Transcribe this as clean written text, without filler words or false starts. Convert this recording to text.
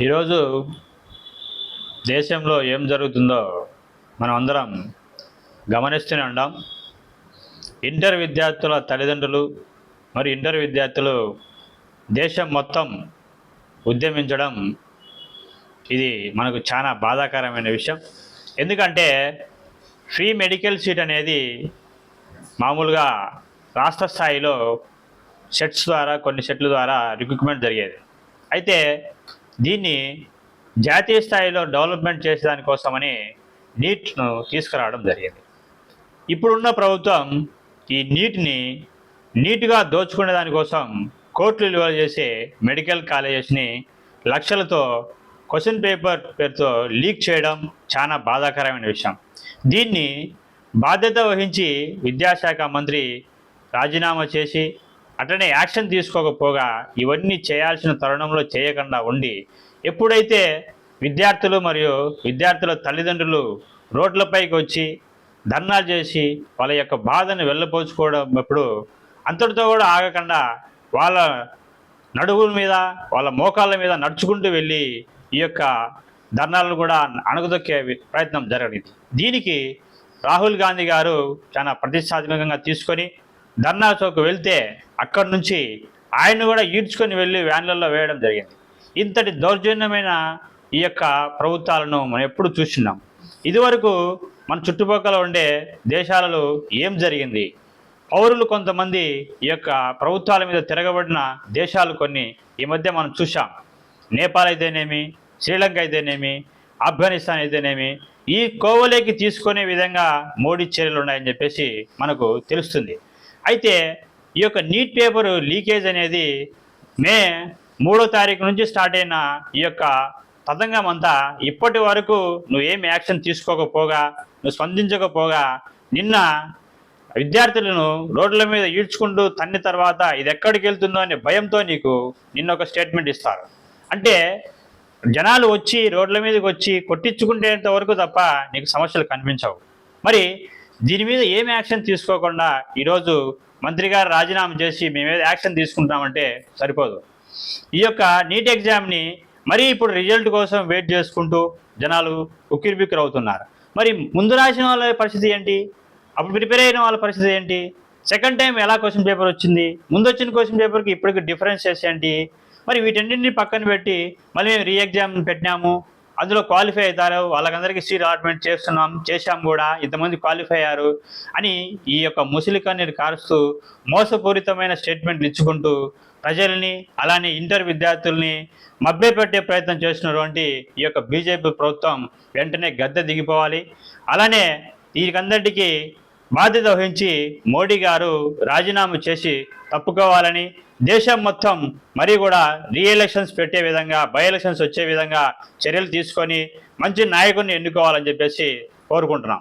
ఈరోజు దేశంలో ఏం జరుగుతుందో మనం అందరం గమనిస్తూనే ఉన్నాం. ఇంటర్ విద్యార్థుల తల్లిదండ్రులు మరియు ఇంటర్ విద్యార్థులు దేశం మొత్తం ఉద్యమించడం ఇది మనకు చాలా బాధాకరమైన విషయం. ఎందుకంటే ఫ్రీ మెడికల్ సీట్ అనేది మామూలుగా రాష్ట్ర స్థాయిలో కొన్ని సెట్ల ద్వారా రిక్రూట్మెంట్ జరిగేది. అయితే దీన్ని జాతీయ స్థాయిలో డెవలప్మెంట్ చేసేదానికోసమని నీట్ను తీసుకురావడం జరిగింది. ఇప్పుడున్న ప్రభుత్వం ఈ నీట్గా దోచుకునే దానికోసం కోట్లు విలువ చేసే మెడికల్ కాలేజెస్ని లక్షలతో క్వశ్చన్ పేపర్ పేరుతో లీక్ చేయడం చాలా బాధాకరమైన విషయం. దీన్ని బాధ్యత వహించి విద్యాశాఖ మంత్రి రాజీనామా చేసి అట్లనే యాక్షన్ తీసుకోకపోగా ఇవన్నీ చేయాల్సిన తరుణంలో చేయకుండా ఉండి ఎప్పుడైతే విద్యార్థులు మరియు విద్యార్థుల తల్లిదండ్రులు రోడ్లపైకి వచ్చి ధర్నాలు చేసి వాళ్ళ యొక్క బాధను వెళ్ళపోచుకోవడం అంతటితో కూడా ఆగకుండా వాళ్ళ నడువుల మీద వాళ్ళ మోకాళ్ళ మీద నడుచుకుంటూ వెళ్ళి ఈ యొక్క ధర్నాలను కూడా అణగదొక్కే ప్రయత్నం జరిగింది. దీనికి రాహుల్ గాంధీ గారు చాలా ప్రతిష్టాత్మకంగా తీసుకొని ధర్నా చౌక్ వెళ్తే అక్కడి నుంచి ఆయన్ని కూడా ఈడ్చుకొని వెళ్ళి వ్యాన్లలో వేయడం జరిగింది. ఇంతటి దౌర్జన్యమైన ఈ యొక్క ప్రభుత్వాలను మనం ఎప్పుడు చూస్తున్నాం. ఇదివరకు మన చుట్టుపక్కల ఉండే దేశాలలో ఏం జరిగింది? పౌరులు కొంతమంది ఈ యొక్క ప్రభుత్వాల మీద తిరగబడిన దేశాలు కొన్ని ఈ మధ్య మనం చూసాం. నేపాల్ అయితేనేమి, శ్రీలంక అయితేనేమి, ఆఫ్ఘనిస్తాన్ అయితేనేమి, ఈ కోవలోకి తీసుకునే విధంగా మోడీ చర్యలు ఉన్నాయని చెప్పేసి మనకు తెలుస్తుంది. అయితే ఈ యొక్క నీట్ పేపర్ లీకేజ్ అనేది మే 3వ తారీఖు నుంచి స్టార్ట్ అయిన ఈ యొక్క తతంగం అంతా ఇప్పటి వరకు నువ్వేం యాక్షన్ తీసుకోకపోగా, నువ్వు స్పందించకపోగా నిన్న విద్యార్థులను రోడ్ల మీద ఈడ్చుకుంటూ తన్ని తర్వాత ఇది ఎక్కడికి వెళ్తుందో అనే భయంతో నిన్న ఒక స్టేట్మెంట్ ఇస్తారు. అంటే జనాలు వచ్చి రోడ్ల మీదకి వచ్చి కొట్టించుకుంటేంత వరకు తప్ప నీకు సమస్యలు కనిపించవు. మరి దీని మీద ఏం యాక్షన్ తీసుకోకుండా ఈరోజు మంత్రి గారు రాజీనామా చేసి మేమేదో యాక్షన్ తీసుకుంటామంటే సరిపోదు. ఈ యొక్క నీట్ ఎగ్జామ్ని మరీ ఇప్పుడు రిజల్ట్ కోసం వెయిట్ చేసుకుంటూ జనాలు ఉక్కిరిబిక్కిరి అవుతున్నారు. మరి ముందు రాసిన వాళ్ళ పరిస్థితి ఏంటి? అప్పుడు ప్రిపేర్ అయిన వాళ్ళ పరిస్థితి ఏంటి? సెకండ్ టైం ఎలా క్వశ్చన్ పేపర్ వచ్చింది? ముందు వచ్చిన క్వశ్చన్ పేపర్కి ఇప్పటికి డిఫరెన్సెస్ ఏంటి? మరి వీటన్నింటినీ పక్కన పెట్టి మళ్ళీ మేము రీ ఎగ్జామ్ పెట్టినాము, అందులో క్వాలిఫై అవుతారు, వాళ్ళకందరికీ సీట్ అలాట్మెంట్ చేశాం కూడా, ఇంతమంది క్వాలిఫై అయ్యారు అని ఈ యొక్క ముసలి కన్నీరు కారుస్తూ మోసపూరితమైన స్టేట్మెంట్లు ఇచ్చుకుంటూ ప్రజల్ని అలానే ఇంటర్ విద్యార్థుల్ని మభ్యపెట్టే ప్రయత్నం చేసినటువంటి ఈ యొక్క బీజేపీ ప్రభుత్వం వెంటనే గద్దె దిగిపోవాలి. అలానే వీరికందరికీ బాధ్యత వహించి మోడీ గారు రాజీనామా చేసి తప్పుకోవాలని, దేశం మొత్తం మరీ కూడా రీఎలక్షన్స్ పెట్టే విధంగా, బై ఎలక్షన్స్ వచ్చే విధంగా చర్యలు తీసుకొని మంచి నాయకుడిని ఎన్నుకోవాలని చెప్పేసి కోరుకుంటున్నాం.